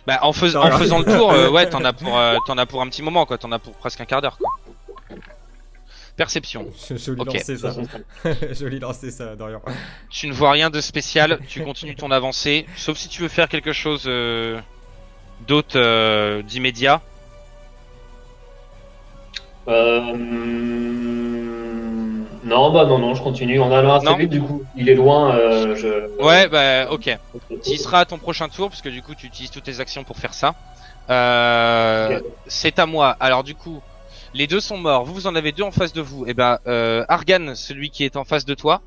Bah en faisant le tour, ouais, t'en as pour un petit moment quoi, t'en as pour presque un quart d'heure quoi. Perception. Joli Ok. lancer ça. Joli lancer ça, Dorian. Tu ne vois rien de spécial, tu continues ton avancée, sauf si tu veux faire quelque chose d'autre d'immédiat. Non, bah non, je continue en allant assez Non. vite du coup. Il est loin, Ouais, bah ok. Tu y seras à ton prochain tour, parce que du coup tu utilises toutes tes actions pour faire ça. Ok. C'est à moi. Alors du coup, les deux sont morts. Vous en avez deux en face de vous. Et ben, Argan, celui qui est en face de toi,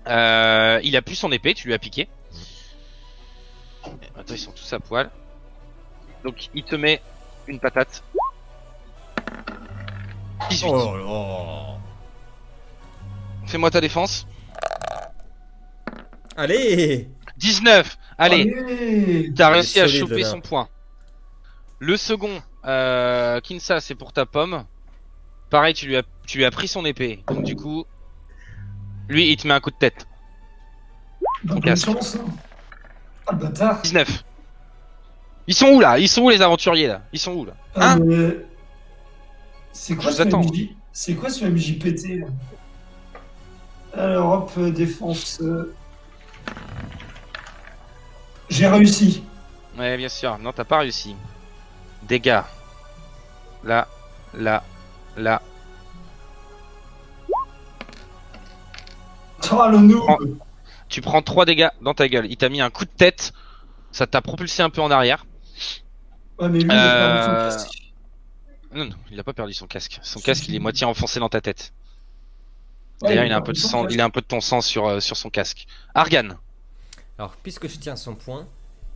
il a plus son épée, tu lui as piqué. Attends, ils sont tous à poil. Donc il te met une patate. 18. Oh là. Fais-moi ta défense. Allez. 19. Allez, Allez. t'as Il est réussi à solide, choper là. son point. Le second, Kinsa, c'est pour ta pomme. Pareil, tu lui as pris son épée. Donc du coup, lui, il te met un coup de tête. Bah, bonne casque. chance. Hein. Ah, le bâtard. 19. Ils sont où là? Ils sont où les aventuriers là? Ils sont où là? Ah, Hein? mais... C'est quoi Je ce vous attends. MJ? C'est quoi ce MJ pété là? Alors hop, défense. J'ai réussi. Ouais, bien sûr. Non, t'as pas réussi. Dégâts. Là, là, là. Oh le noob. Prends- Tu prends 3 dégâts dans ta gueule. Il t'a mis un coup de tête. Ça t'a propulsé un peu en arrière. Ouais, mais lui, il a perdu son Euh, casque. Non, non, il a pas perdu son casque. Son casque, il est moitié enfoncé dans ta tête. Ouais, D'ailleurs, a il a un peu de perdu son sang, casque. il a un peu de ton sang sur son casque. Argan. Alors, puisque je tiens son point,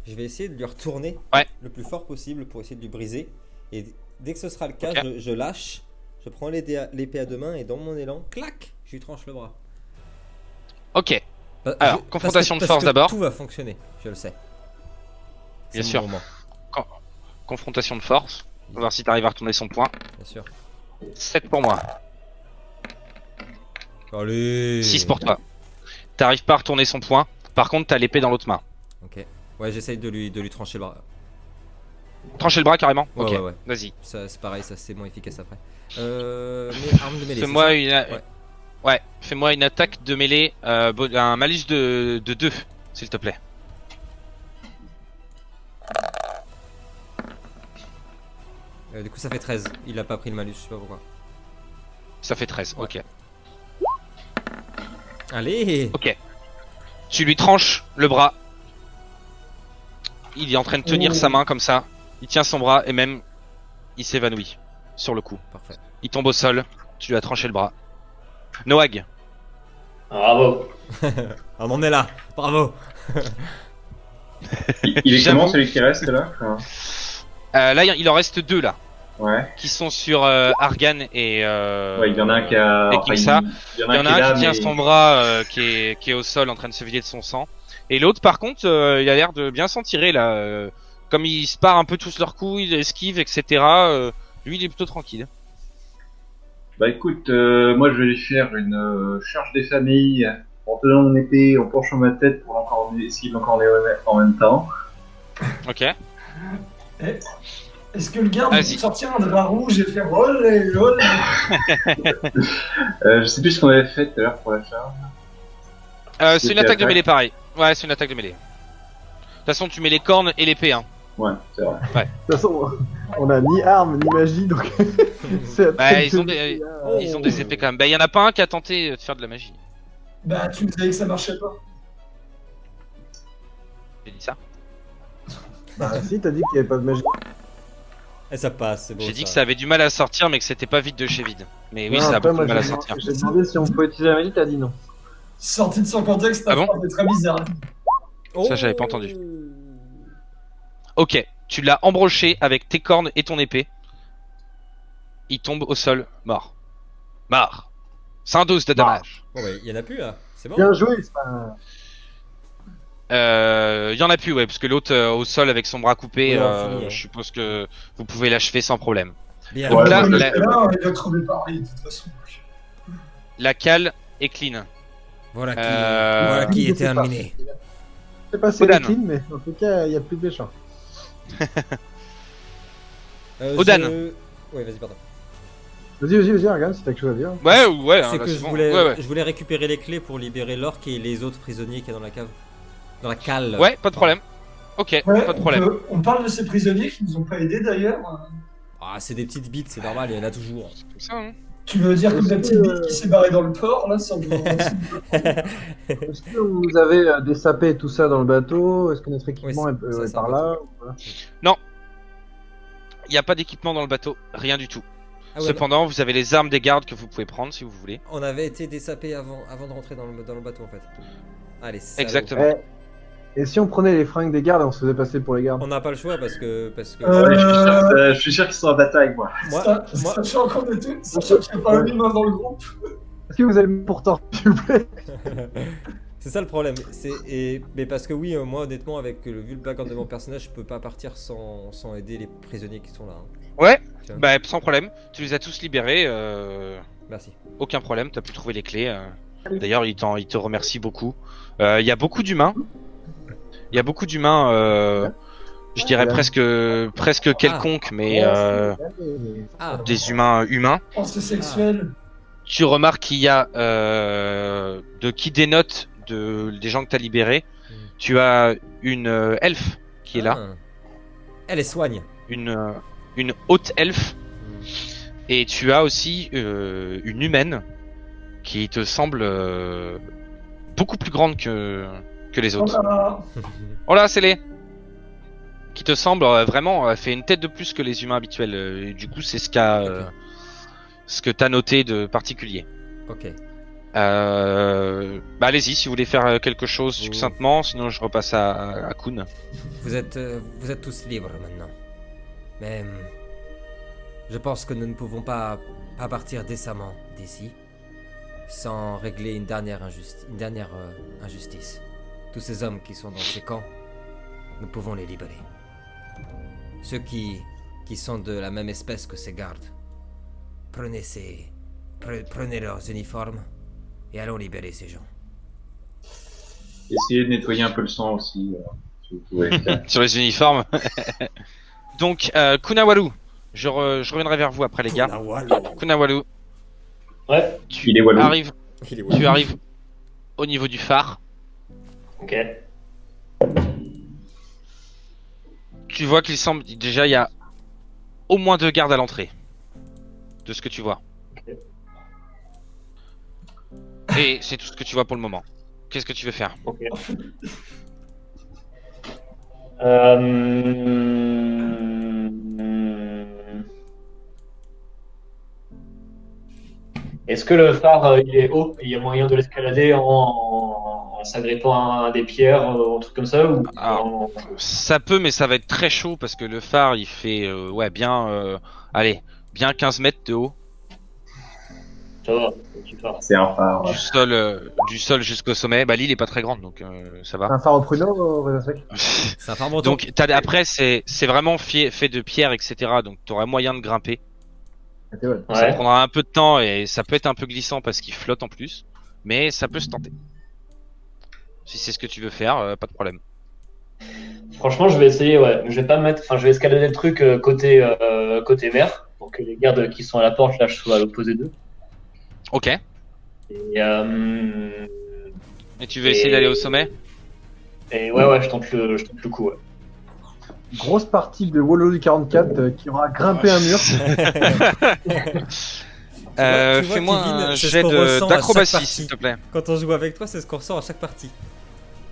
je vais essayer de lui retourner Ouais. le plus fort possible pour essayer de lui briser. Et dès que ce sera le cas, Ok. je lâche, je prends l'épée à deux mains et dans mon élan, clac, je lui tranche le bras. Ok. Pa- Alors, je- confrontation de parce force que d'abord. Tout va fonctionner, je le sais. Bien C'est sûr. mon moment, Confrontation de force. On va voir si t'arrives à retourner son point. bien sûr. 7 pour moi. Allez. 6 pour toi. T'arrives pas à retourner son point. Par contre, t'as l'épée dans l'autre main. Ok. Ouais, j'essaye de lui trancher le bras. Trancher le bras carrément. Ouais, Ok. ouais, ouais. Vas-y. Ça, c'est pareil, ça c'est moins efficace après. Mais arme de mêlée. Fais-moi c'est une. Ouais. Ouais. Fais-moi une attaque de mêlée. Un malus de 2, s'il te plaît. Du coup, ça fait 13. Il a pas pris le malus, je sais pas pourquoi. Ça fait 13. Ouais. Ok. Allez. Ok. Tu lui tranches le bras. Il est en train de tenir sa main comme ça. Il tient son bras et même il s'évanouit sur le coup. Parfait. Il tombe au sol. Tu lui as tranché le bras. Noag. Bravo. On en est là. Bravo. Il est J'avoue. comment celui qui reste là? Enfin, Là, il en reste 2 là. ouais. Qui sont sur Argan et. Ouais, il y en a un qui a. et enfin, Kimsa. il y en Il y a en un a qui est un là, qui tient mais- son bras qui est au sol en train de se vider de son sang. Et l'autre, par contre, il a l'air de bien s'en tirer là. Comme ils se parent un peu tous leurs coups, il esquive, etc. Lui, il est plutôt tranquille. Bah écoute, moi je vais lui faire une charge des familles en tenant mon épée, en penchant ma tête pour l'encorner, s'il l'encorner en même temps. Ok. Est-ce que le garde Vas-y. peut sortir un drap rouge et faire olé, olé? Je sais plus ce qu'on avait fait tout à l'heure pour la charge. C'est une attaque de mêlée pareil. Ouais, c'est une attaque de mêlée. De toute façon, tu mets les cornes et l'épée. Hein. Ouais, c'est vrai. De toute façon, on a ni arme ni magie, donc c'est Bah, ils ont des épées quand même. Bah, il y en a pas un qui a tenté de faire de la magie. Bah, tu me disais que ça marchait pas. J'ai dit ça. Bah si, t'as dit qu'il y avait pas de magie. Et ça passe, c'est bon. J'ai dit que ça avait du mal à sortir, mais que c'était pas vide de chez vide. Mais oui, Non, ça a après, beaucoup de moi, mal à j'ai- sortir. J'ai demandé si on pouvait utiliser la magie, t'as dit non. Sorti de son contexte, Ah ta bon phrase est très bizarre. Ça, j'avais pas entendu. Ok, tu l'as embroché avec tes cornes et ton épée. Il tombe au sol, mort. Mort. 112 de dommage. Bon, bah, il y en a plus là. C'est bon. Bien joué, c'est pas... Il y en a plus, ouais, parce que l'autre au sol avec son bras coupé, Oui, on finit, hein. je suppose que vous pouvez l'achever sans problème. Bien. Donc Ouais, là, moi, Le la, là, il va crever pareil, de toute façon. la cale est clean. Voilà qui, Euh, voilà qui je est sais pas. terminé. sais pas si elle est Odan. clean, mais en tout cas, il y a plus de méchants. Odan. Ouais, vas-y, pardon. Vas-y, regarde si t'as quelque chose à dire. Ouais, hein, C'est là, que c'est je bon. voulais, Ouais, ouais. je voulais récupérer les clés pour libérer l'orque et les autres prisonniers qui est dans la cave. Dans la cale. Ouais, pas de problème. Ok, Ouais, pas de problème. on parle de ces prisonniers qui nous ont pas aidés d'ailleurs. Ah, c'est des petites bites, c'est normal, il y en a toujours. Comme ça, hein. Tu veux dire comme Est-ce la petite que- bite qui s'est barrée dans le port là sans Est-ce que vous avez des sapés et tout ça dans le bateau? Est-ce que notre équipement Oui, est, ça, est c'est par un là ou pas? Il n'y a pas d'équipement dans le bateau, rien du tout. Ah ouais, Cependant, vous avez les armes des gardes que vous pouvez prendre si vous voulez. on avait été désapés avant de rentrer dans le bateau en fait. Allez, salaud. Exactement. Et si on prenait les fringues des gardes et on se faisait passer pour les gardes? On n'a pas le choix parce que. Ouais, je suis sûr qu'ils sont à bataille, moi. Moi, Sachant qu'on est tous, sachant qu'il n'y a pas un humain dans le groupe. Est-ce que vous allez me pourtant, s'il vous plaît? c'est ça le problème. Mais parce que oui, moi honnêtement, avec vu le background de mon personnage, je peux pas partir sans aider les prisonniers qui sont là. hein. Ouais, Tiens. bah sans problème. Tu les as tous libérés, Merci. aucun problème, t'as pu trouver les clés. D'ailleurs, il te remercie beaucoup. Il y a beaucoup d'humains. Je dirais Voilà. presque quelconques, mais Ah, des humains. Oh, c'est sexuel. Tu remarques qu'il y a de qui dénote des gens que t'as libérés. Tu as une elfe qui est là, ah. Elle est soigne. une haute elfe, et tu as aussi une humaine qui te semble beaucoup plus grande que les autres. Voilà. Oh là, c'est les qui te semble vraiment fait une tête de plus que les humains habituels. Et du coup, c'est ce que t'as noté de particulier. Ok. Bah allez-y si vous voulez faire quelque chose succinctement, sinon je repasse à Kun. Vous êtes tous libres maintenant. Mais je pense que nous ne pouvons pas partir décemment d'ici sans régler une dernière injustice. Tous ces hommes qui sont dans ces camps, nous pouvons les libérer. Ceux qui sont de la même espèce que ces gardes, prenez leurs uniformes et allons libérer ces gens. Essayez de nettoyer un peu le sang aussi, si vous pouvez. Sur les uniformes. Donc Kunawalu, je reviendrai vers vous après les gars. Kunawalu, Ouais, tu Il est walou. arrives au niveau du phare. ok. Tu vois qu'il semble déjà il y a au moins 2 gardes à l'entrée. De ce que tu vois. Et c'est tout ce que tu vois pour le moment. Qu'est-ce que tu veux faire? Ok. Est-ce que le phare il est haut et il y a moyen de l'escalader en s'agrippant à des pierres, un truc comme ça ou Alors, ça peut, mais ça va être très chaud parce que le phare il fait bien 15 mètres de haut. Ça va, petit phare. C'est un phare. Du sol jusqu'au sommet. Bah l'île est pas très grande donc ça va. Un phare au pruneau, raisin sec? C'est un phare breton. Donc après c'est vraiment fait de pierre etc. Donc t'auras moyen de grimper. Ok, ouais. Ça Ouais. prendra un peu de temps et ça peut être un peu glissant parce qu'il flotte en plus, mais ça peut se tenter. Si c'est ce que tu veux faire, pas de problème. Franchement, je vais essayer, ouais. Je vais pas me mettre, enfin, je vais escalader le truc côté vert pour que les gardes qui sont à la porte là, je sois à l'opposé d'eux. Ok. Et, Et tu veux essayer d'aller au sommet? ouais, je tente le coup, ouais. Grosse partie de Wallow du 44 qui aura grimpé un mur. Tu vois, Fais-moi Kevin, un c'est ce jet qu'on ressent à chaque d'acrobatie partie. s'il te plaît. Quand on joue avec toi, c'est ce qu'on ressent à chaque partie.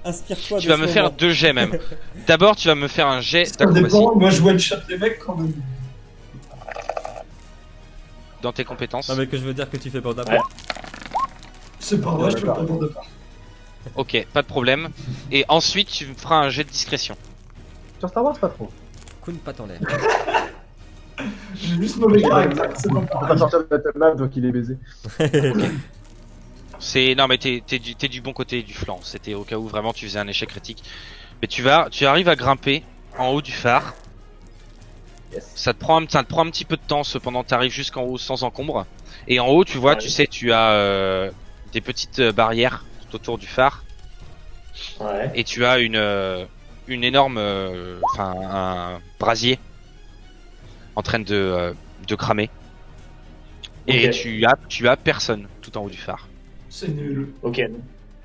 Inspire-toi. Tu de vas ce me faire moment. 2 jets même. D'abord tu vas me faire un jet Ça d'acrobatie dépend, moi je one shot les mecs quand même. dans tes compétences. Non mais que je veux dire que tu fais bande à Ouais. part. C'est pas vrai, je peux pas prendre de part. Ok, pas de problème. Et ensuite tu me feras un jet de discrétion. Sur Star Wars, pas trop. Kun pas en l'air. J'ai juste mauvais caractère, c'est pas On peut pas pareil. sortir de Battle Map, donc il est baisé. Non mais t'es du bon côté du flanc. C'était au cas où vraiment tu faisais un échec critique. Mais tu arrives à grimper en haut du phare. Yes. Ça te prend un petit peu de temps, cependant t'arrives jusqu'en haut sans encombre. Et en haut tu vois, Ouais. tu sais, tu as des petites barrières tout autour du phare Ouais. et tu as une énorme, enfin un brasier en train de cramer. Et Ok. tu as personne tout en haut du phare. C'est nul. Ok.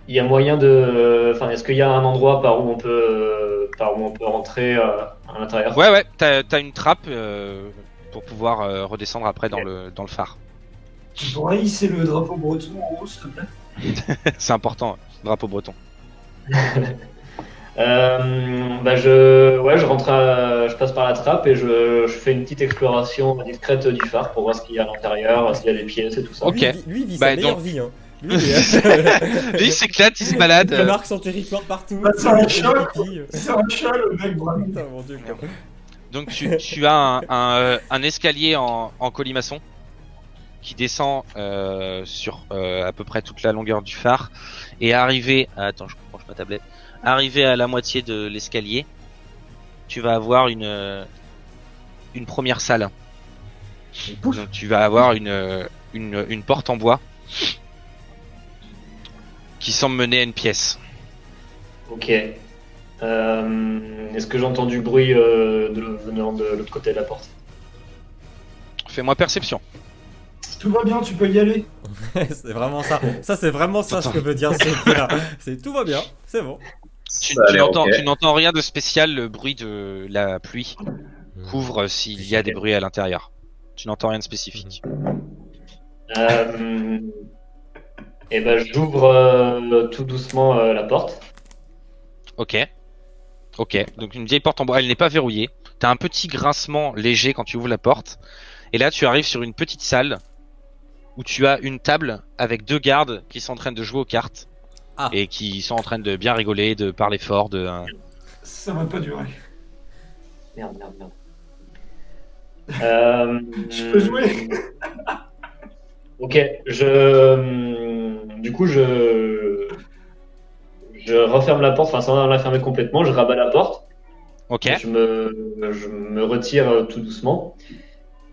Il y a moyen de. Enfin, est-ce qu'il y a un endroit par où on peut rentrer à l'intérieur? Ouais, t'as une trappe pour pouvoir redescendre après dans le phare. Tu pourrais hisser le drapeau breton en haut, s'il te plaît? C'est important, drapeau breton. Bah je rentre, je passe par la trappe et je fais une petite exploration discrète du phare pour voir ce qu'il y a à l'intérieur, s'il y a des pièces et tout ça. Ok. Lui, il vit Bah, sa meilleure donc- vie. Hein. Lui, Lui, il s'éclate, il se balade. il marque son territoire partout. Bah, c'est un il fait chat, pipi. C'est un chat, le mec, vraiment. Putain, mon dieu. quoi. Donc tu as un escalier en colimaçon qui descend sur à peu près toute la longueur du phare et arrivé, attends, je branche ma tablette. Arrivé à la moitié de l'escalier, tu vas avoir une première salle. Donc tu vas avoir une porte en bois qui semble mener à une pièce. Ok. Est-ce que j'entends du bruit venant de l'autre côté de la porte? Fais-moi perception. Tout va bien, tu peux y aller. C'est vraiment ça. Ça, c'est vraiment ça ce que veut dire ce là. C'est tout va bien, c'est bon. Tu, Ça a tu l'air n'entends ok. tu n'entends rien de spécial, le bruit de la pluie couvre s'il y a des bruits à l'intérieur. Tu n'entends rien de spécifique. Et ben j'ouvre tout doucement la porte. Ok. Ok. Donc une vieille porte en bois, elle n'est pas verrouillée. T'as un petit grincement léger quand tu ouvres la porte. Et là, tu arrives sur une petite salle où tu as une table avec deux gardes qui sont en train de jouer aux cartes. Ah. Et qui sont en train de bien rigoler, de parler fort, Ça va pas durer. Merde, merde, merde. Je peux jouer. Ok, du coup, je referme la porte, enfin sans la fermer complètement, je rabats la porte, Ok. je me retire tout doucement.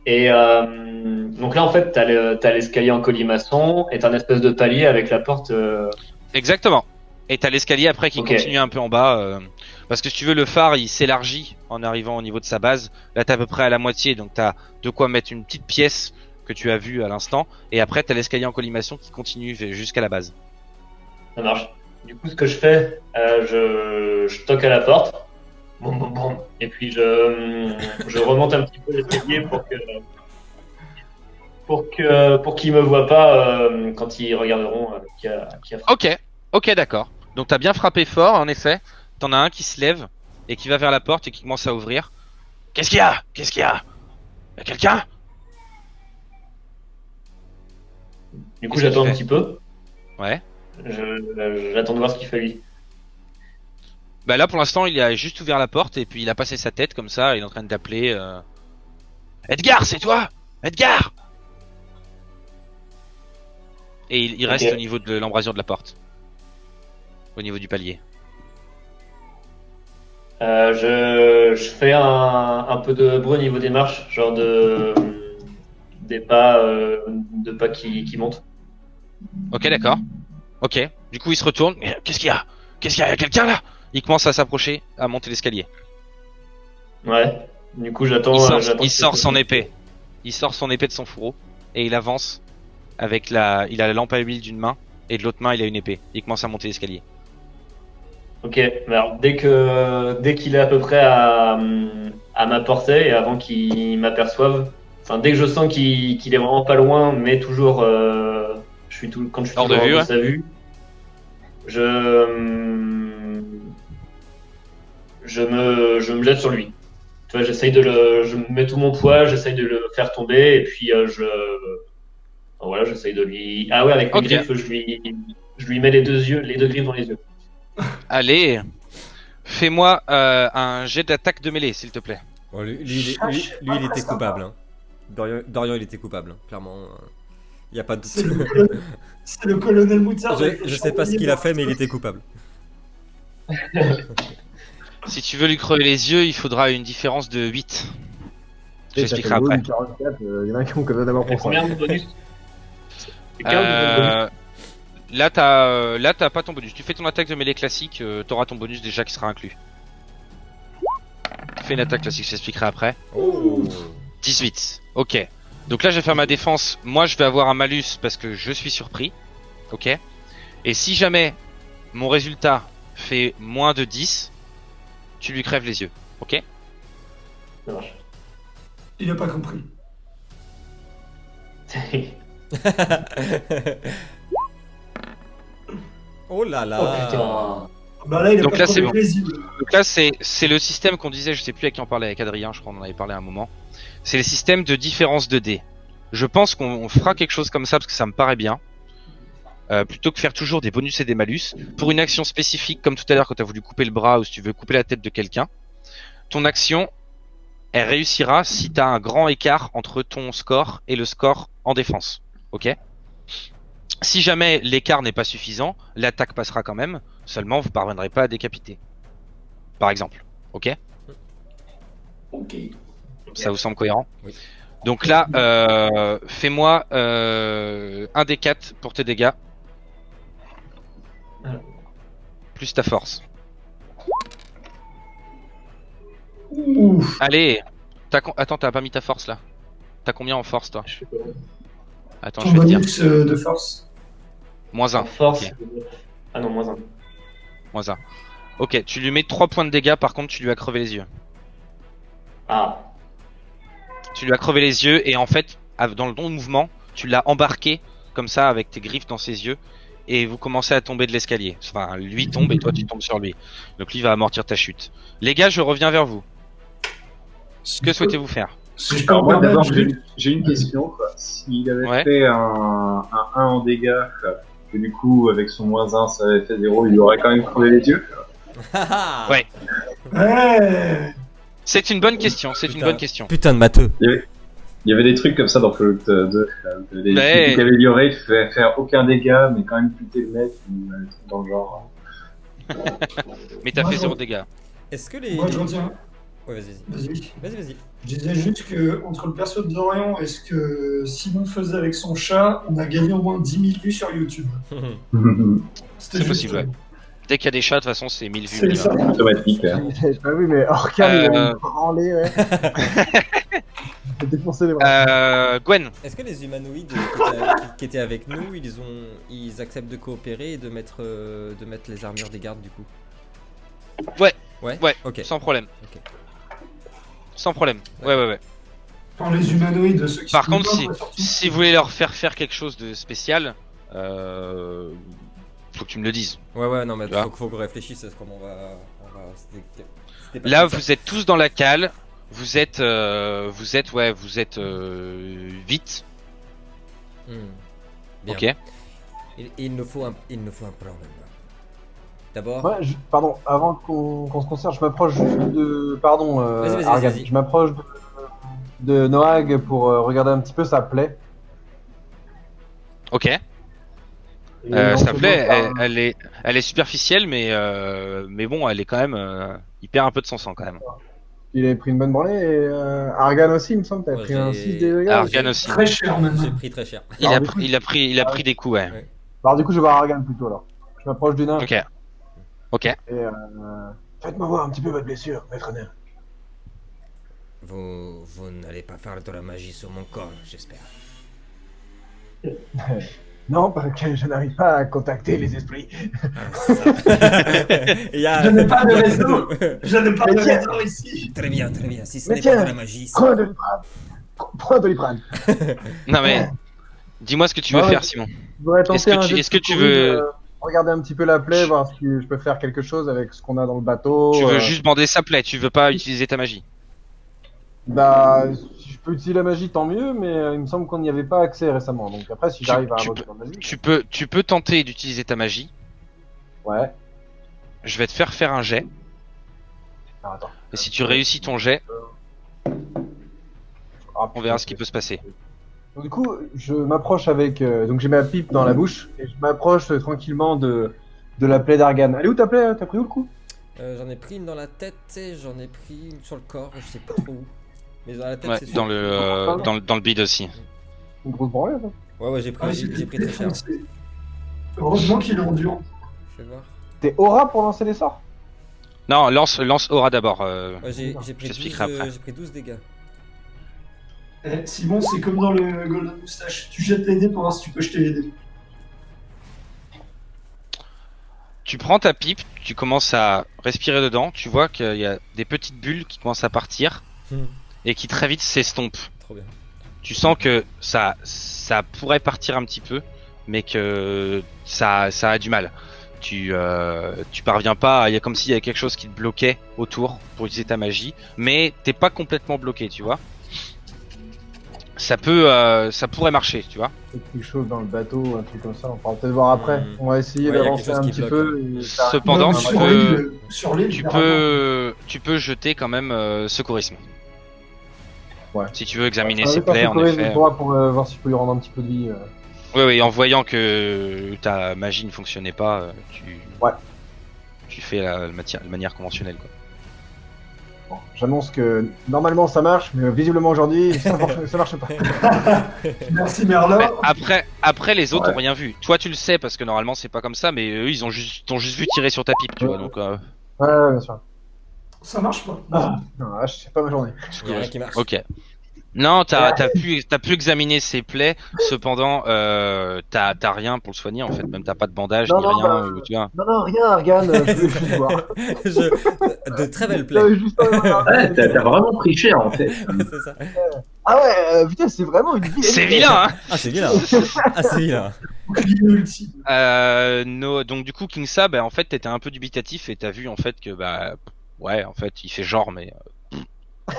Et donc là, en fait, t'as l'escalier en colimaçon et t'as un espèce de palier avec la porte. Exactement. Et t'as l'escalier après qui Ok. continue un peu en bas. Parce que si tu veux, le phare il s'élargit en arrivant au niveau de sa base. Là t'es à peu près à la moitié, donc t'as de quoi mettre une petite pièce que tu as vue à l'instant. Et après t'as l'escalier en colimaçon qui continue jusqu'à la base. Ça marche. Du coup, ce que je fais, je toque à la porte. Boum, boum, boum. Et puis je remonte un petit peu l'escalier pour qu'ils me voient pas quand ils regarderont qui a frappé. Ok, d'accord. Donc t'as bien frappé fort, en effet. T'en as un qui se lève et qui va vers la porte et qui commence à ouvrir. Qu'est-ce qu'il y a? Qu'est-ce qu'il y a? Y a quelqu'un? Du coup, Qu'est-ce que j'attends tu un fais? petit peu. Ouais. J'attends de voir ce qu'il fait lui. Bah là pour l'instant il a juste ouvert la porte et puis il a passé sa tête comme ça, il est en train d'appeler Edgar, c'est toi? Edgar! Et il reste Ok. au niveau de l'embrasure de la porte. Au niveau du palier. Je fais un peu de bruit au niveau des marches, genre des pas, de pas qui montent. Ok, d'accord. Ok. Du coup il se retourne. Qu'est-ce qu'il y a? Qu'est-ce qu'il y a? Y a quelqu'un là? Il commence à s'approcher, à monter l'escalier. Ouais. Du coup, j'attends. Il sort son épée. Il sort son épée de son fourreau et il avance avec il a la lampe à huile d'une main et de l'autre main il a une épée. Il commence à monter l'escalier. Ok. Mais alors dès qu'il est à peu près à ma portée et avant qu'il m'aperçoive, enfin dès que je sens qu'il est vraiment pas loin, mais toujours, quand je suis Hors de toujours vue, hors ouais. de sa vue, je me jette sur lui. Tu vois, je mets tout mon poids, j'essaye de le faire tomber et puis voilà, j'essaye de lui. Ah ouais, avec mes Ok. griffes, je lui mets les deux griffes dans les yeux. Allez, fais-moi un jet d'attaque de mêlée s'il te plaît. Bon, lui, il était coupable. Hein. Dorian, il était coupable, hein. Clairement. Il y a pas de. C'est le colonel Moutard. Je sais pas ce qu'il a fait, mais il était coupable. Si tu veux lui crever les yeux, il faudra une différence de 8. Je t'expliquerai après. 44, il y en a qui ont quand même d'abord Et pour ça. combien de bonus? C'est 15 de bonus. là t'as pas ton bonus. Tu fais ton attaque de mêlée classique, t'auras ton bonus déjà qui sera inclus. Fais une attaque classique, je t'expliquerai après. Oh. 18. Ok. Donc là je vais faire ma défense. Moi je vais avoir un malus parce que je suis surpris. Ok. Et si jamais mon résultat fait moins de 10, tu lui crèves les yeux. Ok. Ça marche. Il a pas compris. Oh là Oh là. putain. Bah là, il a Donc pas là, compris c'est bon. paisible. Donc là c'est le système qu'on disait, je sais plus avec qui on parlait, avec Adrien, je crois qu'on en avait parlé à un moment. C'est le système de différence de dés. Je pense qu'on fera quelque chose comme ça parce que ça me paraît bien. Plutôt que faire toujours des bonus et des malus. Pour une action spécifique, comme tout à l'heure quand tu as voulu couper le bras ou si tu veux couper la tête de quelqu'un, ton action, elle réussira si tu as un grand écart entre ton score et le score en défense. Ok. Si jamais l'écart n'est pas suffisant, l'attaque passera quand même, seulement vous parviendrez pas à décapiter. Par exemple. Ok. Ok. Ça vous semble cohérent? Oui. Donc là, fais-moi un des 4 pour tes dégâts. Plus ta force. Ouf. Allez, attends, t'as pas mis ta force là. T'as combien en force toi? Attends, Ton je vais te dire. bonus de force. Moins 1. En force. Ok. Ah non, moins 1. Moins 1. Ok, tu lui mets 3 points de dégâts, par contre tu lui as crevé les yeux. Ah. Tu lui as crevé les yeux et en fait, dans le bon mouvement, tu l'as embarqué comme ça avec tes griffes dans ses yeux et vous commencez à tomber de l'escalier. Enfin, lui tombe et toi tu tombes sur lui. Donc lui va amortir ta chute. Les gars, je reviens vers vous. Que souhaitez-vous faire? Si je peux Alors me moi d'abord permettre, j'ai une question. Quoi. S'il avait Ouais. fait un 1 en dégâts, quoi, que du coup avec son moins 1 ça avait fait 0, il aurait quand même crevé les yeux. Ouais. Ouais. C'est une bonne question, c'est une Putain. bonne question. Putain de matheux. Il y avait des trucs comme ça dans Fallout 2, des Ouais. trucs améliorés, faire aucun dégât mais quand même buter le mec, ou des trucs dans le genre. Mais t'as Moi, fait je- 0 dégâts. Est-ce que les. Moi, je retiens. Ouais, vas-y. Vas-y. Vas-y. Je disais juste que entre le perso de Dorian et ce que Simon faisait avec son chat, on a gagné au moins 10 000 vues sur YouTube. C'est C'était juste possible, ouais. Dès qu'il y a des chats, de toute façon, c'est 1000 vues. C'est ça. minimum. Automatique. J'ai pas vu, mais Orcan, il Euh. a branlé, ouais. Il a défoncé les bras. Gwen, Est-ce que les humanoïdes qui étaient avec nous, ils acceptent de coopérer et de mettre les armures des gardes du coup? Ouais. Ouais. Ouais. Ok. sans problème. Ok. Sans problème. Ouais. Quand les humanoïdes, ceux qui Par sont contre, dedans, quoi, surtout. si vous voulez leur faire quelque chose de spécial, faut que tu me le dises. Ouais, non, mais Là. faut qu'on réfléchisse à ce comment on va. C'était pas Là, comme ça. vous êtes tous dans la cale. Vous êtes vite. Bien. Ok. Il nous faut un plan maintenant. D'abord. Ouais, pardon, avant qu'on se concerte, je m'approche juste de. Pardon, Vas-y, Argan. vas-y. Je m'approche de Noag pour regarder un petit peu sa plaie. Ok. Et Sa éventuellement, plaie, faire un- elle est superficielle, mais bon, elle est quand même. Il perd un peu de son sang quand même. Il avait pris une bonne branlée et Argan aussi, il me semble. T'avais Ouais, pris un j'ai- 6 dégâts. Argan aussi. Très cher maintenant. J'ai pris très cher. Il Alors, a du coup, pris des coups, ouais. Alors du coup, je vais voir Argan plutôt alors. Je m'approche du nain. Ok. Et faites-moi voir un petit peu votre blessure, maître nain. Vous n'allez pas faire de la magie sur mon corps, j'espère. Non, parce que je n'arrive pas à contacter les esprits. Il y a... Je n'ai pas de réseau. Je n'ai pas Mais de tiens. réseau ici. Très bien. Si ce Mais n'est tiens, pas de la magie, Prends de l'iprane. Prends de l'iprane. Non mais, dis-moi ce que tu veux Ouais, faire, ouais. Simon. Je voudrais tenter Est-ce que un tu- jet de est-ce que tu secours, veux- regarder un petit peu la plaie, voir si je peux faire quelque chose avec ce qu'on a dans le bateau. Tu veux juste bander sa plaie, tu veux pas utiliser ta magie. Bah, si je peux utiliser la magie, tant mieux, mais il me semble qu'on n'y avait pas accès récemment. Donc après, si Tu- j'arrive à tu invoquer ma magie. Tu peux tenter d'utiliser ta magie. Ouais. Je vais te faire un jet. Alors, attends. Et si tu réussis ton jet, Ah, on verra ce qui peut se passer. Donc, du coup, je m'approche avec. Donc j'ai ma pipe dans la bouche et je m'approche tranquillement de la plaie d'Argan. Elle est où ta plaie? T'as pris où le coup? J'en ai pris une dans la tête et j'en ai pris une sur le corps, je sais pas trop où. Mais dans la tête, Ouais, c'est sûr. dans le bide aussi. Une grosse branlée, ça. Ouais, j'ai Ah, pris très cher. c'est- Heureusement qu'il est endurant. Fais voir. T'es aura pour lancer les sorts? Non, lance Aura d'abord. Ouais, j'ai Je pris, t'expliquerai après. j'ai pris 12 dégâts. Simon, c'est comme dans le Golden Moustache. Tu jettes les dés pour voir si tu peux jeter les dés. Tu prends ta pipe, tu commences à respirer dedans, tu vois qu'il y a des petites bulles qui commencent à partir et qui très vite s'estompent. Trop bien. Tu sens que ça pourrait partir un petit peu, mais que ça a du mal. Tu parviens pas, il y a comme s'il y avait quelque chose qui te bloquait autour pour utiliser ta magie, mais t'es pas complètement bloqué, tu vois. Ça pourrait marcher, tu vois. Quelque chose dans le bateau, un truc comme ça, on pourra peut-être voir après. Hmm. On va essayer Ouais, y a d'avancer quelque chose un qui petit bloque, peu. et ça- Cependant, Non, mais sur l'île, tu peux jeter quand même secourisme. Ouais. Si tu veux examiner Ça va ses être un plaies, peu en correct, effet. on pourra pour voir si je peux lui rendre un petit peu de vie. Oui, en voyant que ta magie ne fonctionnait pas, Ouais. tu fais la manière conventionnelle, quoi. Bon, j'annonce que normalement ça marche, mais visiblement aujourd'hui ça marche pas. Merci Merlin. Mais après les autres Ouais. ont rien vu. Toi, tu le sais parce que normalement c'est pas comme ça, mais eux ils t'ont juste vu tirer sur ta pipe, tu vois. Donc, Ouais, bien sûr. Ça marche pas. Non, là, c'est pas ma journée. Il y a rien qui marche. ok. Non, t'as pu examiner ses plaies. Cependant, t'as rien pour le soigner en fait. Même t'as pas de bandage Non, ni non, rien. bah, Tu vois. Non, rien, Argan, je voulais juste voir. De très belles plaies. J'avais juste envie de regarder. Ouais, t'as vraiment pris cher en fait. C'est ça. Ah ouais, putain, c'est vraiment une vie. C'est vilain, hein. Ah, c'est vilain. Ah, c'est vilain. Bouclier ultime. Donc du coup, King Sa, en fait, t'étais un peu dubitatif et t'as vu en fait que ouais, en fait, il fait genre, mais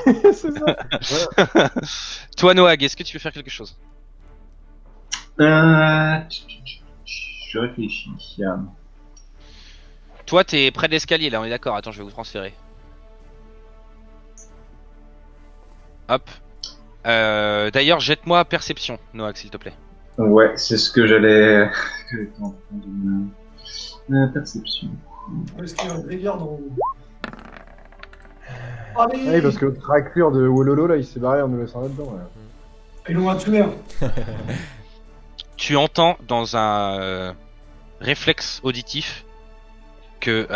C'est ça. toi, Noag, est-ce que tu veux faire quelque chose? Je réfléchis. Toi, t'es près de l'escalier là, on est d'accord. Attends, je vais vous transférer. Hop. D'ailleurs, jette-moi perception, Noag, s'il te plaît. Ouais, c'est ce que j'allais. Perception. Est-ce qu'il y a un délire dans... Allez, Oui, parce que le tracure de Wololo là, il s'est barré en nous laissant là-dedans. Ouais. ils l'ont tué. Tu entends dans un réflexe auditif que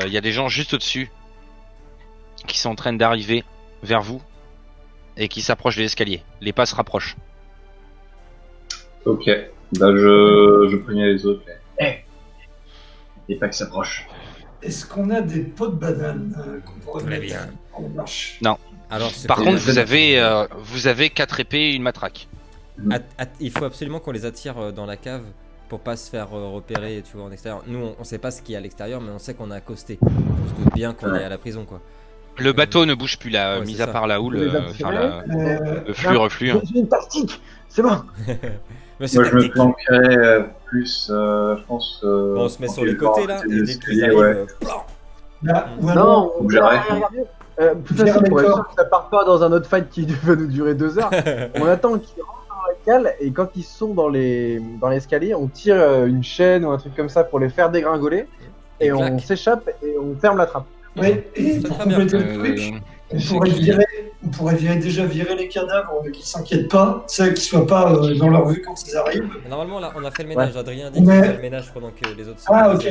il y a des gens juste au-dessus qui sont en train d'arriver vers vous et qui s'approchent de l'escalier. Les pas se rapprochent. Ok. Bah je préviens les autres. Et pas que ça s'approche. Est-ce qu'on a des pots de banane qu'on pourrait Très mettre bien. en marche? Alors, Par contre, vous avez 4 épées et une matraque. il faut absolument qu'on les attire dans la cave pour pas se faire repérer, tu vois, en extérieur. Nous, on sait pas ce qu'il y a à l'extérieur, mais on sait qu'on a accosté. On se doute bien qu'on est à la prison, quoi. Le bateau ne bouge plus là, Ouais, mis c'est à ça. part la houle, Les enfin, attirer, le flux-reflux. hein. J'ai une tactique. C'est bon. Monsieur Moi je me Tactique. planquerais plus, je pense. Bon, on se met sur les côtés là, et dès qu'ils escaliers, arrivent, ouais. Là, ou alors, Non, Ou j'arrête. Plus Viens facile pour être d'accord. sûr que ça parte pas dans un autre fight qui va nous durer 2 heures. On attend qu'ils rentrent dans la cale et quand ils sont dans l'escalier, on tire une chaîne ou un truc comme ça pour les faire dégringoler et on clac. s'échappe et on ferme la trappe. ouais, et Ça pour va bien. compléter le truc, on pourrait déjà virer les cadavres, qu'ils s'inquiètent pas, qu'ils soient pas dans leur vue quand ils arrivent. Normalement, là, on a fait le ménage. Adrien dit On qu'il est- fait le ménage pendant que les autres. Ah, ok.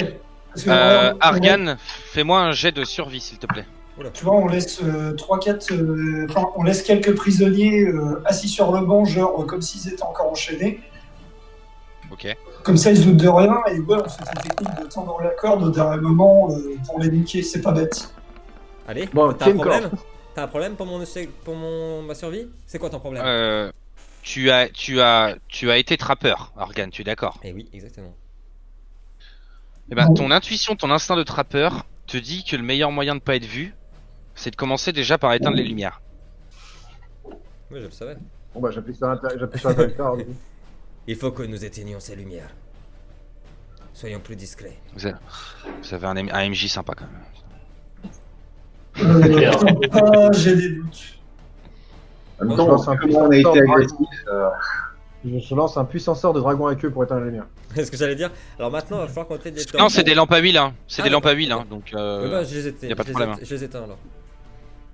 Parce que, Argan, fais-moi un jet de survie s'il te plaît. tu vois, on laisse 3-4, on laisse quelques prisonniers assis sur le banc, genre comme s'ils étaient encore enchaînés. Ok. Comme ça, ils se doutent de rien, et ouais, on fait cette technique de tendre la corde au dernier moment pour les niquer, c'est pas bête. Allez, Bon, t'as un tiens, problème? T'as un problème pour ma survie? C'est quoi ton problème? Tu as été trappeur, Argan, tu es d'accord? Eh oui, exactement. Eh ben, Bon. ton intuition, ton instinct de trappeur te dit que le meilleur moyen de pas être vu, c'est de commencer déjà par éteindre les lumières. Oui, je le savais. Bon bah j'appuie sur l'interrupteur. du coup. Il faut que nous éteignions ces lumières. Soyons plus discrets. Vous avez un MJ sympa quand même. clair. J'ai des doutes. En même Non, je temps, pense un comment on a été puissant agressif. Je lance un puissant sort de dragon à queue pour éteindre la lumière. C'est ce que j'allais dire. Alors maintenant, il va falloir qu'on éteigne les torches. Non, c'est des lampes à huile, hein. C'est Ah, des lampes à d'accord, huile, ok. hein. Donc, Oui, bah, je les éteins. y a pas de problème, hein. Je les éteins alors.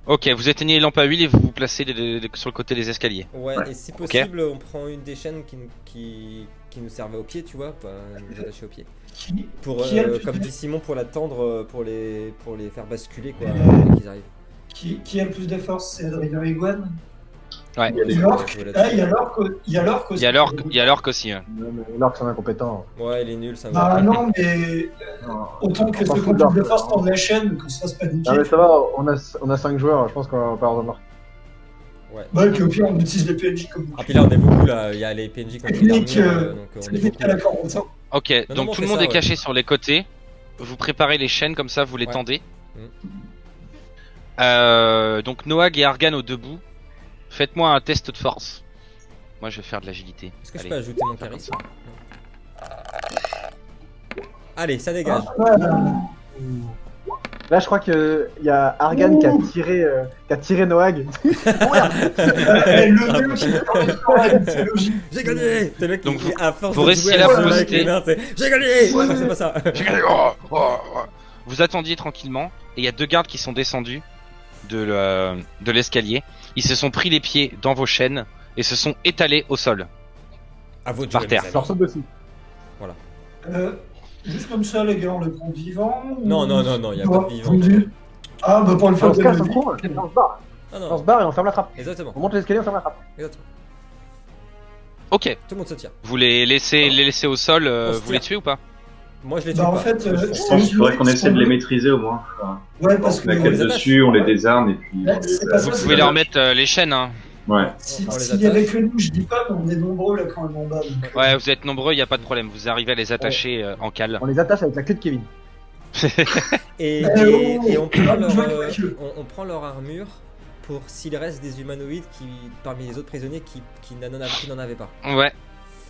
ok, vous éteignez les lampes à huile et vous vous placez sur le côté des escaliers. Ouais, Ouais. et si possible, on prend une des chaînes qui nous servait au pied, tu vois, pas nous attacher au pied. Qui, Pour, qui a le plus comme de- dit Simon, pour l'attendre, pour les faire basculer, quoi, dès qu'ils arrivent. qui a le plus de force? C'est Adrien Iguane? Ouais. Il y a des- L'orque. Ouais, Ah, il y a l'orque. Il y a l'orque aussi. Il y a l'orque aussi. Hein. Non, mais Lorque, c'est un incompétent. Ouais, il est nul, ça Bah va. non, mais Non. autant que On s'en ceux qui ont fout de plus de l'orque, force hein. tendent la chaîne, qu'on se fasse paniquer. Non, mais ça va, on a 5 joueurs, je pense qu'on va pas avoir de Lorque. Ouais. Ouais, puis au pire, on utilise les PNJ comme Ah, puis là, on est beaucoup, là. Il y a les PNJ contre Technique, l'armure, donc c'est on est limite beaucoup. à la Corentin. Ok, Non, donc non, tout on le fait monde ça, est caché sur les côtés. Vous préparez les chaînes comme ça, vous les Ouais. tendez. Mm. Donc Noag et Argan au debout. Faites-moi un test de force. Moi je vais faire de l'agilité. Est-ce que je Allez. peux ajouter mon faire comme charisme? Allez, ça dégage. Là, je crois qu'il y a Argan qui a tiré Noag. Le mieux, c'est logique. J'ai gagné! C'est le mec Donc qui, à force vous de restez jouer là, à vous ce jeu avec restez. les mains, c'est j'ai gagné! Non, c'est pas ça. J'ai gagné. Oh, oh, oh. Vous attendiez tranquillement et il y a deux gardes qui sont descendus de l'escalier. Ils se sont pris les pieds dans vos chaînes et se sont étalés au sol. À vous de Par jouer, terre. mes Je leur amis. saute dessus. Juste comme ça, les gars, on le prend vivant ou- Non, non, non, non, il y a pas de vivant. Fondu. Ah, bah pour une fois On se que casse le un vie. trou, on se barre. Non, On non, se barre et on ferme la trappe. exactement. On monte l'escalier, on ferme la trappe. Exactement. Ok. Tout le monde se tire. Vous les laissez au sol. On se vous les tire. tuez ou pas? Moi, je les tue Bah en pas. fait, Je pense qu'il faudrait qu'on essaie de les maîtriser au moins. Enfin, Ouais, on parce que met les quel attache. dessus, on les désarme et puis. Ouais, c'est pas Vous ça, pouvez c'est leur que- mettre les chaînes. Hein. Ouais. Si- On les S'il y avait attache. que nous, je dis pas, mais on est nombreux là quand même en bas. donc, Ouais, vous êtes nombreux, il y a pas de problème. Vous arrivez à les attacher en cale. On les attache avec la queue de Kevin. Et, Eh et, oh, et on prend leur, je vois que- on prend leur armure pour s'il reste des humanoïdes qui, parmi les autres prisonniers qui n'en avaient pas. Ouais.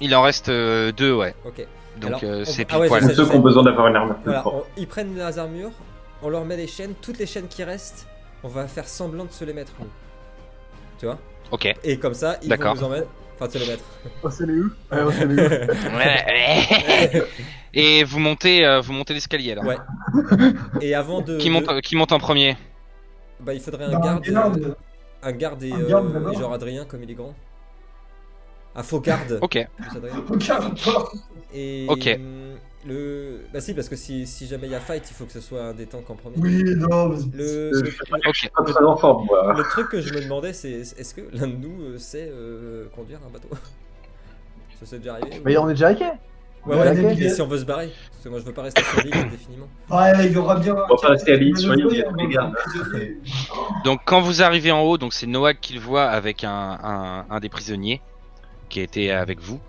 Il en reste deux, ouais. Ok. Donc Alors, on- c'est ah pile ouais, poil. je Pour ceux qui ont besoin d'avoir une armure plus Voilà, forte. ils prennent leurs armures, on leur met les chaînes, toutes les chaînes qui restent, on va faire semblant de se les mettre nous. Tu vois? Ok. Et comme ça, ils D'accord. vont nous en mettre. Enfin, de se les mettre. Oh, c'est les où? Ouais, c'est les où? Ouais. Et vous montez l'escalier là. Ouais. Et avant de. Qui monte en premier? Bah, il faudrait un Bah, garde. garde. Un garde et, Un garde, d'abord. et genre Adrien, comme il est grand. Un faux garde. Ok. plus Adrien. Aucun rapport. Et. Ok. Bah, si, parce que si jamais il y a fight, il faut que ce soit un des tanks en premier. Oui, non, mais... Ok. Pas très en forme, moi. Le truc que je me demandais, c'est est-ce que l'un de nous sait conduire un bateau? Ça s'est déjà arrivé? Mais on est déjà hacké. Ouais, Ouais, ouais, les mais billets. si on veut se barrer, parce que moi je veux pas rester sur l'île indéfiniment. Ouais, il y aura bien. On va pas rester à l'île, soyons Ouais, les gars. Donc quand vous arrivez en haut, donc c'est Noah qui le voit avec un des prisonniers qui était avec vous.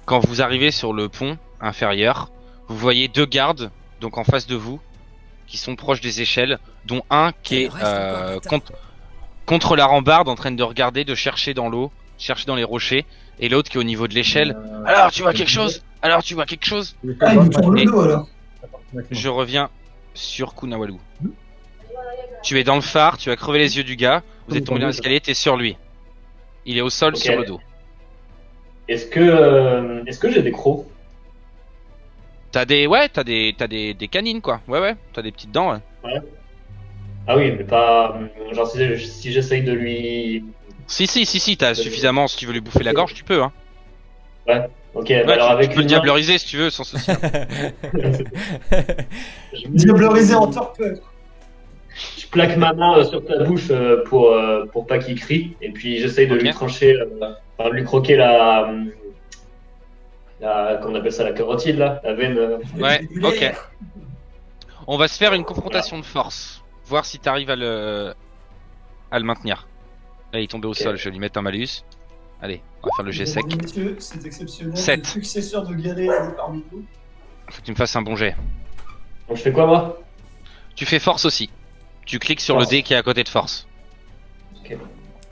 Quand vous arrivez sur le pont inférieur, vous voyez deux gardes donc en face de vous qui sont proches des échelles, dont un qui Il est reste encore un tas. contre la rambarde en train de regarder, de chercher dans l'eau, chercher dans les rochers, et l'autre qui est au niveau de l'échelle. Alors tu vois quelque chose? Alors tu vois quelque chose? Ah, il nous tourne le Et- dos alors. Je reviens sur Kunawalu. Tu es dans le phare, tu as crevé les yeux du gars, vous êtes tombé dans l'escalier, t'es sur lui. Il est au sol Ok. sur le dos. Est-ce que j'ai des crocs? T'as des canines quoi. Ouais, t'as des petites dents. Ouais. Ah oui, mais pas. Genre, si j'essaye de lui. Si, t'as suffisamment. Si tu veux lui bouffer la gorge, tu peux. Hein. Ok, Ouais, bah alors avec tu peux le une main, diableriser si tu veux, sans souci. Diablerisé en torpeur. je plaque ma main sur ta bouche pour pas qu'il crie, et puis j'essaye de Ok. lui trancher, enfin, de lui croquer la. Qu'on appelle ça la carotide là, la veine. Ouais, ok. On va se faire une confrontation de force. Voir si t'arrives à le maintenir. Là, il est tombé au Ok. sol, je vais lui mettre un malus. Allez, on va faire le jet sec. Messieurs, c'est exceptionnel. 7. Le successeur de Galet est parmi nous. Faut que tu me fasses un bon jet. Donc je fais quoi moi? Tu fais force aussi. Tu cliques sur Force. le dé qui est à côté de force.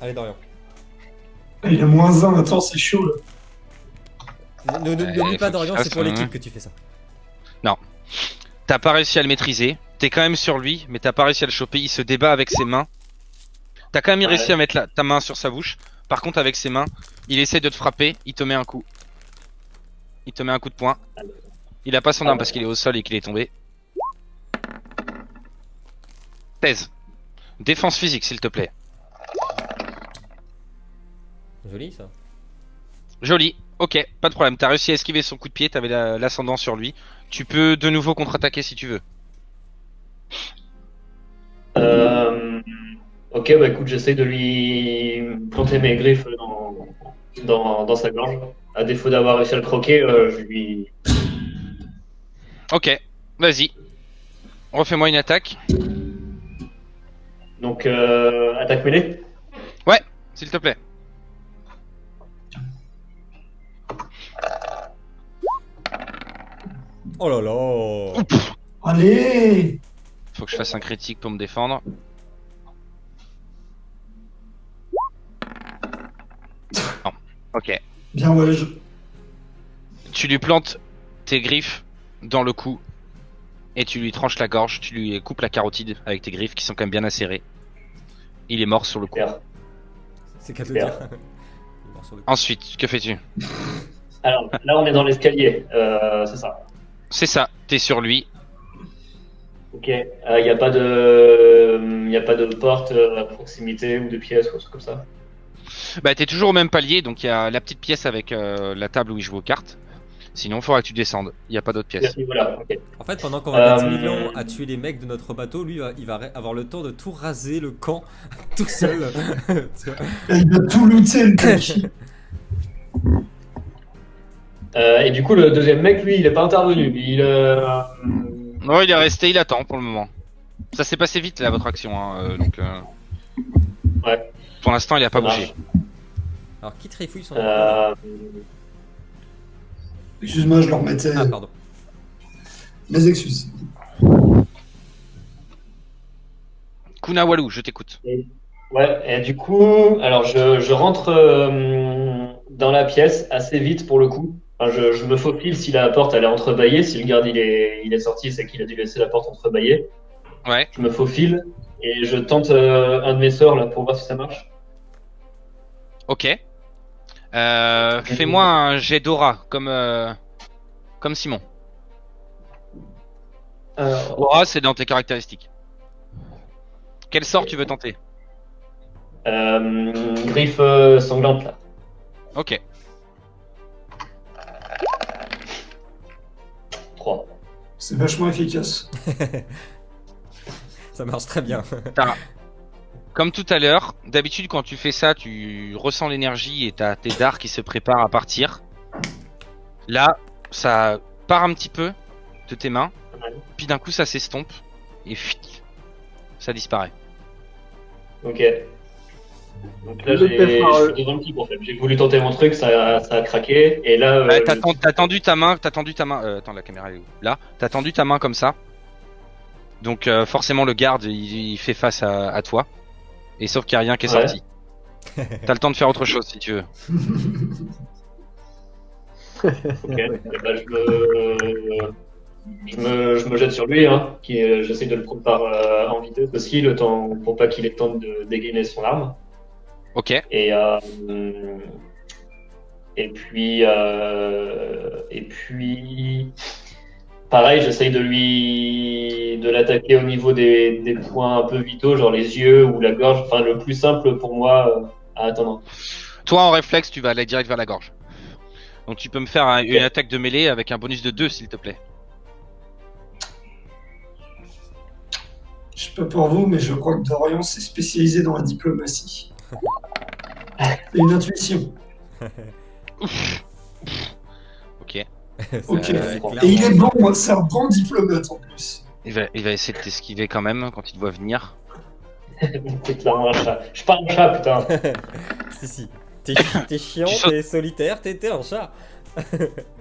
Allez, Dorian. Il est -1, attends, c'est chaud là. N'oublie pas, faut Dorian, qu'il c'est pour fasse l'équipe un- que tu fais ça. T'as pas réussi à le maîtriser. T'es quand même sur lui, mais t'as pas réussi à le choper. Il se débat avec ses mains. T'as quand même Ouais. réussi à mettre ta main sur sa bouche. Par contre, avec ses mains, il essaie de te frapper. Il te met un coup. Il te met un coup de poing. Il a pas son arme parce qu'il est au sol et qu'il est tombé. 16. Défense physique, s'il te plaît. Joli ça. Joli. Ok, pas de problème. T'as réussi à esquiver son coup de pied, t'avais l'ascendant sur lui. Tu peux de nouveau contre-attaquer si tu veux. Ok, bah écoute, j'essaye de lui planter mes griffes dans sa gorge. À défaut d'avoir réussi à le croquer, je lui. Ok, vas-y. Refais-moi une attaque. Donc, attaque mêlée. S'il te plaît. Oh là là. Allez! Faut que je fasse un critique pour me défendre. Non. Ok. Bien, ouais, Tu lui plantes tes griffes dans le cou et tu lui tranches la gorge, tu lui coupes la carotide avec tes griffes qui sont quand même bien acérées. Il est mort sur le coup. Super. C'est qu'à te Super. dire. Il est mort sur le coup. Ensuite, que fais-tu? Alors, là, on est dans l'escalier, c'est ça. C'est ça, t'es sur lui. Ok. Il n'y a pas de porte à proximité ou de pièce ou un truc comme ça. Bah t'es toujours au même palier, donc il y a la petite pièce avec la table où il joue aux cartes. Sinon, il faudra que tu descendes. Il n'y a pas d'autre pièce. Voilà. Ok. En fait, pendant qu'on va mettre 1000 Euh, ans à tuer les mecs de notre bateau, lui, il va avoir le temps de tout raser le camp tout seul. Tu vois. il va tout looter, le mec. Et du coup, le deuxième mec, lui, il est pas intervenu. Non, il est resté, il attend pour le moment. Ça s'est passé vite là, votre action, hein, donc. Ouais. Pour l'instant, il a pas Ça marche. bougé. Alors, qui trifouille son Euh, Excuse-moi, je leur mettais Ah, pardon. mes excuses. Kunawalu, je t'écoute. Ouais, et du coup, alors je rentre dans la pièce assez vite pour le coup. Enfin, je me faufile si la porte elle est entrebâillée. Si le garde il est sorti, c'est qu'il a dû laisser la porte entrebâillée. Ouais. Je me faufile et je tente un de mes sorts là pour voir si ça marche. Ok. Fais-moi un jet d'aura, comme Simon. Aura, c'est dans tes caractéristiques. Quel sort tu veux tenter? Griffe sanglante là. Ok. 3. C'est vachement efficace. Ça marche très bien. Comme tout à l'heure, d'habitude quand tu fais ça, tu ressens l'énergie et t'as tes dards qui se préparent à partir. Là, ça part un petit peu de tes mains, puis d'un coup ça s'estompe et fuit, ça disparaît. Ok. Donc là, je suis devant le type en fait. J'ai voulu tenter mon truc, ça a craqué. Et là, Ouais, t'as tendu ta main, attends, la caméra elle est où? Là, t'as tendu ta main comme ça. Donc forcément le garde il fait face à toi. Et sauf qu'il n'y a rien qui est Ouais. sorti. T'as le temps de faire autre chose si tu veux. ok. Et bah, je me jette sur lui, hein, j'essaie de le prendre par en vitesse aussi, le temps pour pas qu'il ait le temps de dégainer son arme. Ok. Et puis, pareil, j'essaye de l'attaquer au niveau des points un peu vitaux, genre les yeux ou la gorge. Enfin, le plus simple pour moi à attendre. Toi en réflexe, tu vas aller direct vers la gorge. Donc tu peux me faire une attaque de mêlée avec un bonus de 2 s'il te plaît. Je sais pas pour vous, mais je crois que Dorian s'est spécialisé dans la diplomatie. C'est une intuition. Ok. Ok. C'est clairement- Et il est bon, hein, c'est un bon diplomate en plus. Il va essayer de t'esquiver quand même quand il te voit venir. C'est clairement un chat. Je suis pas un chat, putain. Si. T'es chiant, Tu sautes. t'es solitaire, t'es un chat.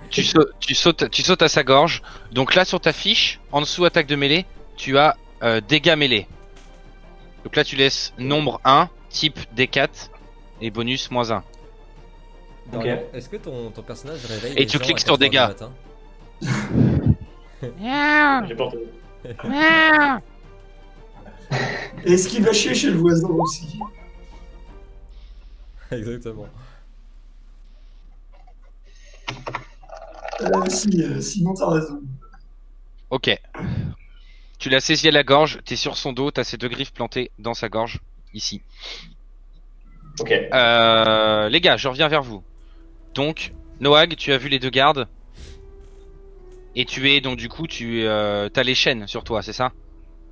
Tu sautes à sa gorge. Donc là sur ta fiche, en dessous attaque de mêlée, tu as dégâts mêlés. Donc là tu laisses nombre 1, type D4 et bonus -1. Dorian, est-ce que ton personnage réveille Et les tu gens cliques à sur 4 heures du dégâts. matin J'ai pas entendu. Est-ce qu'il va chier chez le voisin aussi? Exactement. Simon, t'as raison. Ok. Tu l'as saisi à la gorge, t'es sur son dos, t'as ses deux griffes plantées dans sa gorge, ici. Ok. Les gars, je reviens vers vous. Donc, Noag, tu as vu les 2 gardes. Et tu es, donc du coup, t'as les chaînes sur toi, c'est ça?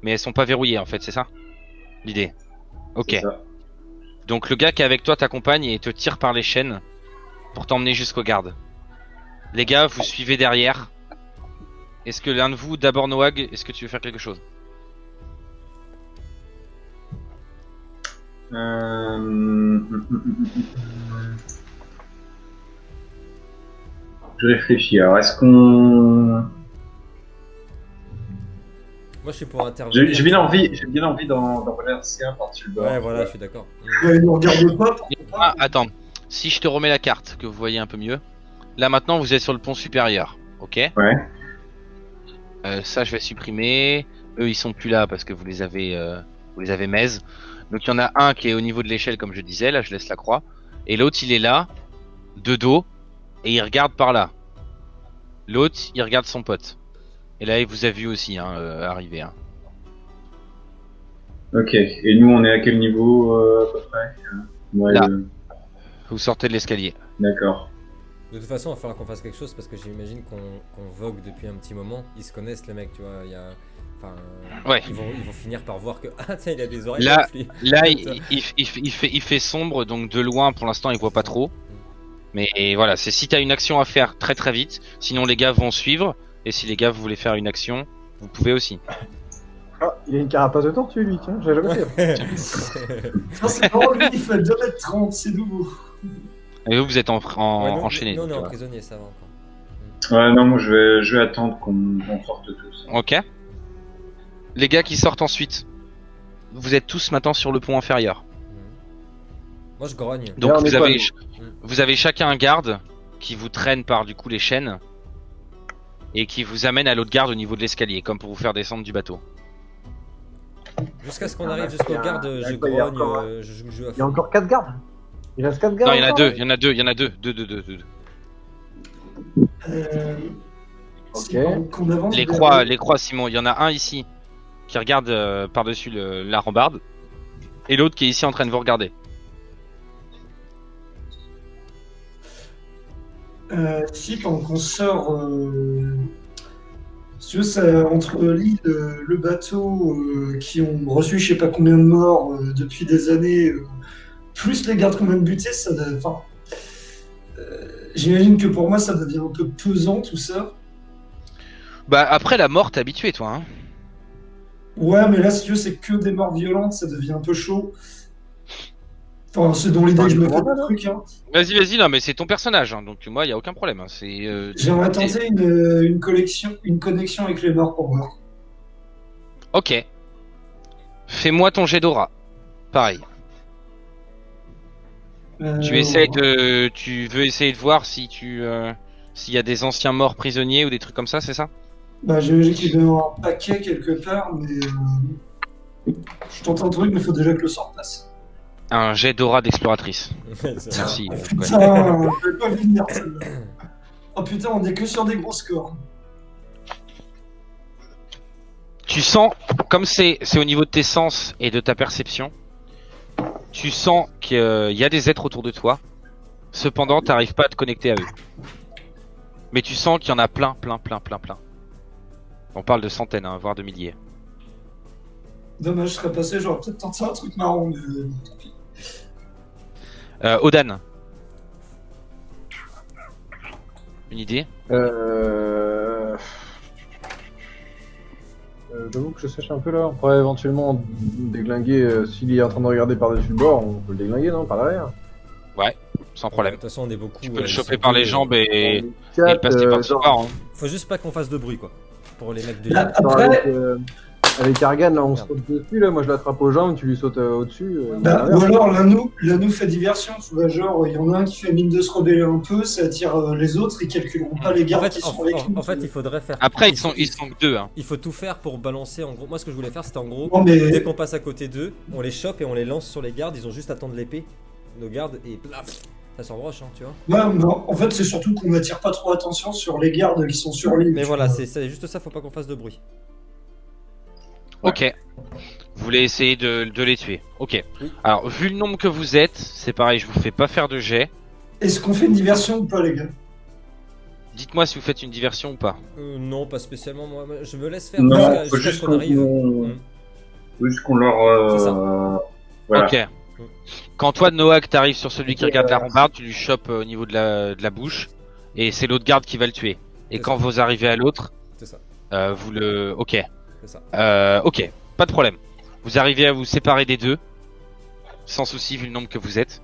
Mais elles sont pas verrouillées en fait, c'est ça? L'idée. Ok. C'est ça. Donc le gars qui est avec toi t'accompagne et te tire par les chaînes pour t'emmener jusqu'aux gardes. Les gars, vous suivez derrière. Est-ce que l'un de vous, d'abord Noag, est-ce que tu veux faire quelque chose? Je réfléchis. Alors, est-ce qu'on... Moi, je suis pour intervenir. J'ai bien envie d'envoler un C1 par-dessus le bord. Ouais, voilà, je suis d'accord. Il nous regarde pas. Ah, attends. Si je te remets la carte, que vous voyez un peu mieux. Là maintenant, vous êtes sur le pont supérieur. Ok. Ouais. Ça, je vais supprimer. Eux, ils sont plus là parce que vous les avez maises. Donc il y en a un qui est au niveau de l'échelle, comme je disais. Là, je laisse la croix. Et l'autre, il est là, de dos, et il regarde par là. L'autre, il regarde son pote. Et là, il vous a vu aussi arriver. Hein. Ok. Et nous, on est à quel niveau à peu près? Ouais, Là. Vous sortez de l'escalier. D'accord. De toute façon, il va falloir qu'on fasse quelque chose parce que j'imagine qu'on vogue depuis un petit moment. Ils se connaissent, les mecs, tu vois. Il y a... Enfin, Ouais. Ils vont finir par voir que ah tiens, il a des oreilles. Là, lui. là, il fait sombre, donc de loin, pour l'instant, il voit pas trop. Mais voilà, c'est si t'as une action à faire très très vite. Sinon, les gars vont suivre. Et si les gars vous voulez faire une action, vous pouvez aussi. Ah, il a une carapace de tortue, lui, tiens, j'ai jamais fait. Ça, c'est marrant, lui, il fait 2m30, c'est nouveau. Et vous êtes Ouais, nous, enchaînés. nous, on est donc, en voilà. prisonnier, ça va encore. Ouais, non, moi, je vais attendre qu'on sorte tous. Ok. Les gars qui sortent ensuite. Vous êtes tous maintenant sur le pont inférieur. Moi, je grogne. Donc Là, on est quoi, vous avez chacun un garde qui vous traîne par du coup les chaînes et qui vous amène à l'autre garde au niveau de l'escalier, comme pour vous faire descendre du bateau. Jusqu'à ce qu'on arrive jusqu'au garde, je il y a grogne, encore- je joue le jeu à Il y a fond. encore 4 gardes. Il reste 4 gardes. Non, il y en a encore, deux, il y en a deux, il y en a deux. Deux. C'est qu'on avance Les vers- croix, Simon. Il y en a un ici qui regarde par-dessus la rambarde et l'autre qui est ici en train de vous regarder. Si, pendant qu'on sort, si tu veux, ça, entre l'île, le bateau, qui ont reçu je sais pas combien de morts depuis des années, plus les gardes qu'on vient de buter, ça, enfin, j'imagine que pour moi ça devient un peu pesant tout ça. Bah après la mort, t'es habitué toi. Hein. Ouais, mais là, si tu veux, c'est que des morts violentes, ça devient un peu chaud. Enfin, c'est dans l'idée que je me fais le truc, hein. Vas-y, non mais c'est ton personnage, hein, donc moi il y a aucun problème. Hein. J'aimerais tenter une connexion avec les morts pour voir. Ok. Fais-moi ton jet d'aura. Pareil. Tu veux essayer de voir si s'il y a des anciens morts prisonniers ou des trucs comme ça, c'est ça? Bah, j'imagine qu'il doit y avoir un paquet quelque part, mais je tente un truc, mais il faut déjà que le sort passe. Un jet d'aura d'exploratrice. C'est- Merci. ouais. Putain, je vais pas venir celle-là. Oh putain, on est que sur des gros scores. Tu sens, comme c'est au niveau de tes sens et de ta perception, tu sens qu'il y a des êtres autour de toi. Cependant, t'arrives pas à te connecter à eux. Mais tu sens qu'il y en a plein. On parle de centaines, hein, voire de milliers. Dommage, je serais passé, j'aurais peut-être tenté un truc marrant, mais tant pis. Odan. Une idée? J'avoue que je sèche un peu là. On pourrait éventuellement déglinguer. S'il est en train de regarder par-dessus le bord, on peut le déglinguer, non? Par derrière. Sans De problème. toute façon, on est beaucoup. Tu peux le ils choper sont par deux, les jambes et Quatre, le passer par-dessus le bord. Hein. Faut juste pas qu'on fasse de bruit, quoi. Pour les mecs de Là, l'île. après, avec Argan, là, on saute dessus. Là, moi, je l'attrape aux jambes, tu lui sautes au-dessus. bah, ou alors l'un nous fait diversion, tu vois, genre il y en a un qui fait mine de se rebeller un peu, ça attire les autres, ils calculeront pas les En gardes fait, qui sont avec nous. en fait, il faudrait faire. Après, ils sont que deux. Hein. Il faut tout faire pour balancer. En gros, moi, ce que je voulais faire, c'était en gros, Non, mais- dès qu'on passe à côté d'eux, on les chope et on les lance sur les gardes. Ils ont juste à tendre l'épée, nos gardes, et plaf, ça s'embroche, hein, tu vois. Ouais, mais en fait, c'est surtout qu'on n'attire pas trop attention sur les gardes qui sont sur l'île. Mais tu voilà, vois. c'est juste ça. Faut pas qu'on fasse de bruit. Ok. Vous voulez essayer de les tuer. Ok. Oui. Alors, vu le nombre que vous êtes, c'est pareil, je vous fais pas faire de jet. Est-ce qu'on fait une diversion ou pas, les gars? Dites-moi si vous faites une diversion ou pas. Non, pas spécialement. Moi, je me laisse faire Non, jusqu'à faut jusqu'à juste ce qu'on arrive. faut juste qu'on leur. C'est ça. Voilà. Ok. Quand toi, Noah, t'arrives sur celui qui regarde la rambarde, tu lui chopes au niveau de la bouche, et c'est l'autre garde qui va le tuer. Et C'est quand ça. vous arrivez à l'autre, C'est ça. vous le. Ok. C'est ça. Ok, pas de problème. Vous arrivez à vous séparer des deux, sans souci vu le nombre que vous êtes.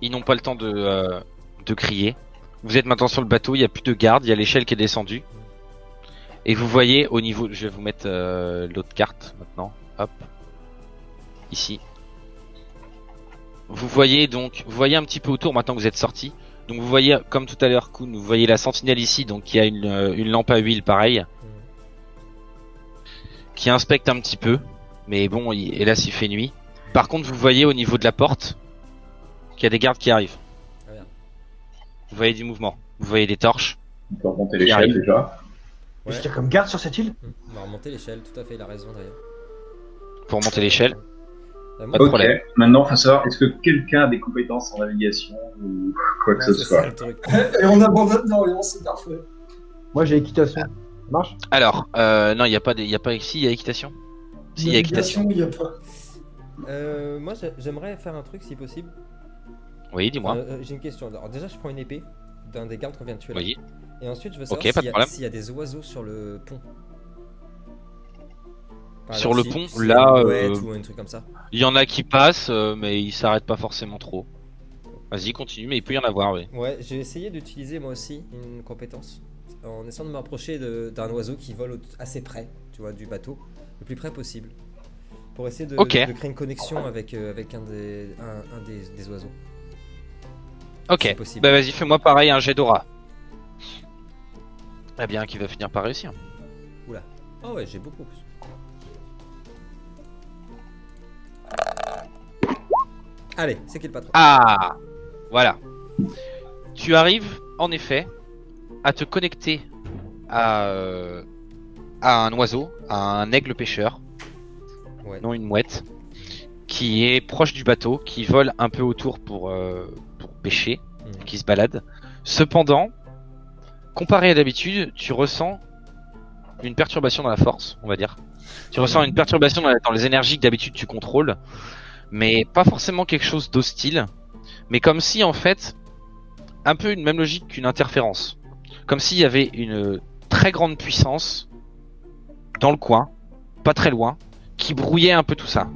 Ils n'ont pas le temps de crier. Vous êtes maintenant sur le bateau, il n'y a plus de garde, il y a l'échelle qui est descendue. Et vous voyez au niveau... Je vais vous mettre l'autre carte maintenant. Hop. Ici. Vous voyez donc... Vous voyez un petit peu autour maintenant que vous êtes sortis. Donc vous voyez, comme tout à l'heure, Kuhn, vous voyez la sentinelle ici, donc qui a une lampe à huile pareil. Qui inspecte un petit peu. Mais bon, hélas il fait nuit. Par contre, vous voyez au niveau de la porte qu'il y a des gardes qui arrivent. Ah, bien. Vous voyez du mouvement. Vous voyez des torches. On peut remonter Qui l'échelle arrive. déjà. Ouais. Qu'est-ce qu'il y a comme garde sur cette île? On va remonter l'échelle, tout à fait, il a raison d'ailleurs. Pour monter l'échelle. Moi, Pas de Ok, problème. maintenant, il faut savoir, est-ce que quelqu'un a des compétences en navigation ou quoi que ce c'est ça soit? le truc. Et on abandonne Dorian, c'est parfait. Moi j'ai équitation. Ça marche? Alors, non, il n'y a pas ici, il y a équitation. Si, il y a équitation. Il y a pas. Moi, j'aimerais faire un truc si possible. Oui, dis-moi. J'ai une question. Alors, déjà, je prends une épée d'un des gardes qu'on vient de tuer là. Oui. Et ensuite, je veux savoir Ok, pas de problème. s'il y a des oiseaux sur le pont. Par Sur exemple, le pont, s'il y a là, une mouette ou un truc comme ça. Il y en a qui passent, mais ils s'arrêtent pas forcément trop. Vas-y, continue, mais il peut y en avoir, oui. Ouais, j'ai essayé d'utiliser moi aussi une compétence en essayant de m'approcher d'un oiseau qui vole assez près, tu vois, du bateau, le plus près possible, pour essayer de créer une connexion avec un des oiseaux. Ok, C'est possible. bah vas-y, fais-moi pareil, un jet d'aura. Eh bien, qui va finir par réussir. Oula. Oh ouais, j'ai beaucoup plus. Allez, c'est qui le patron? Ah, voilà. Tu arrives, en effet, à te connecter à un oiseau, à un aigle pêcheur, Ouais. non une mouette, qui est proche du bateau, qui vole un peu autour pour pêcher, qui se balade. Cependant, comparé à d'habitude, tu ressens une perturbation dans la force, on va dire. Tu ressens une perturbation dans les énergies que d'habitude tu contrôles, mais pas forcément quelque chose d'hostile, mais comme si en fait, un peu une même logique qu'une interférence. Comme s'il y avait une très grande puissance dans le coin, pas très loin, qui brouillait un peu tout ça.